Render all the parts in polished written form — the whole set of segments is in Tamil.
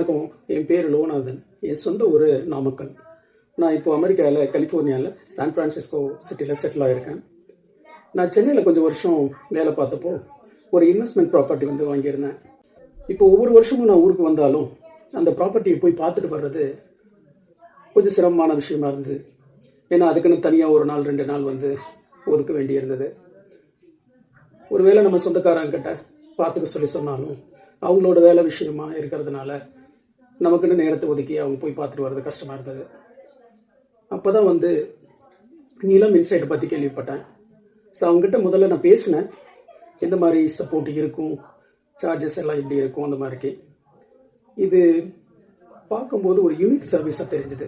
வணக்கம். என் பேர் லோகநாதன். என் சொந்த ஊர் நாமக்கல். நான் இப்போ அமெரிக்காவில் கலிஃபோர்னியாவில் சான் ஃப்ரான்சிஸ்கோ சிட்டியில் செட்டில் ஆகியிருக்கேன். நான் சென்னையில் கொஞ்சம் வருஷம் வேலை பார்த்தப்போ ஒரு இன்வெஸ்ட்மெண்ட் ப்ராப்பர்ட்டி வாங்கியிருந்தேன். இப்போ ஒவ்வொரு வருஷமும் நான் ஊருக்கு வந்தாலும் அந்த ப்ராப்பர்ட்டியை போய் பார்த்துட்டு வர்றது கொஞ்சம் சிரமமான விஷயமா இருந்தது. ஏன்னா அதுக்குன்னு தனியாக ஒரு நாள் 2 நாள் ஒதுக்க வேண்டியிருந்தது. ஒருவேளை நம்ம சொந்தக்காரங்கிட்ட பார்த்துக்க சொல்லி சொன்னாலும் அவங்களோட வேலை விஷயமா இருக்கிறதுனால நமக்குன்னு நேரத்தை ஒதுக்கி அவங்க போய் பார்த்துட்டு வர்றது கஷ்டமாக இருந்தது. அப்போ தான் நிலம் இன்சைட்டை பற்றி கேள்விப்பட்டேன். ஸோ அவங்ககிட்ட முதல்ல நான் பேசினேன், எந்த மாதிரி சப்போர்ட் இருக்கும், சார்ஜஸ் எல்லாம் எப்படி இருக்கும், அந்த மாதிரிக்கு. இது பார்க்கும்போது ஒரு யூனிக் சர்வீஸாக தெரிஞ்சுது.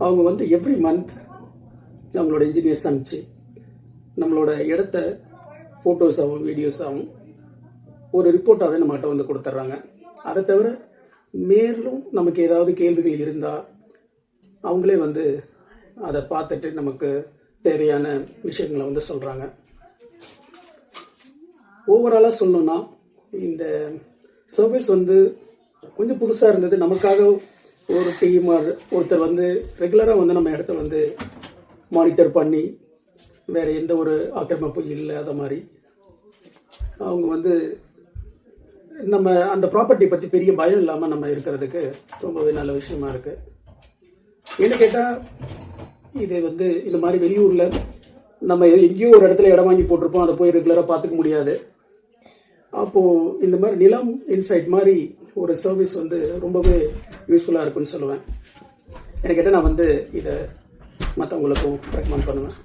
அவங்க எவ்ரி மந்த் அவங்களோட இன்ஜினியர்ஸ் அனுப்பிச்சு நம்மளோட இடத்த ஃபோட்டோஸாகவும் வீடியோஸாகவும் ஒரு ரிப்போர்ட்டாகவே நம்மகிட்ட கொடுத்துட்றாங்க. அதை தவிர மேலும் நமக்கு ஏதாவது கேள்விகள் இருந்தால் அவங்களே அதை பார்த்துட்டு நமக்கு தேவையான விஷயங்களை சொல்கிறாங்க. ஓவராலாக சொல்லணும்னா இந்த சர்வீஸ் கொஞ்சம் புதுசாக இருந்தது. நமக்காக ஒரு டீம் ஒருத்தர் ரெகுலராக நம்ம இடத்த மானிட்டர் பண்ணி வேறு எந்த ஒரு ஆக்கிரமிப்பும் இல்லாத மாதிரி அவங்க நம்ம அந்த ப்ராப்பர்ட்டி பற்றி பெரிய பயம் இல்லாமல் நம்ம இருக்கிறதுக்கு ரொம்பவே நல்ல விஷயமா இருக்குது. என்ன கேட்டால் இது இந்த மாதிரி வெளியூரில் நம்ம எங்கேயோ ஒரு இடத்துல இடம் வாங்கி போட்டிருப்போம், அதை போய் ரெகுலராக பார்த்துக்க முடியாது. அப்போது இந்த மாதிரி நிலம் இன்சைட் மாதிரி ஒரு சர்வீஸ் ரொம்பவே யூஸ்ஃபுல்லாக இருக்குன்னு சொல்லுவேன். எனக்கு கேட்டால் நான் இதை மற்றவங்களுக்கும் ரெக்கமெண்ட் பண்ணுவேன்.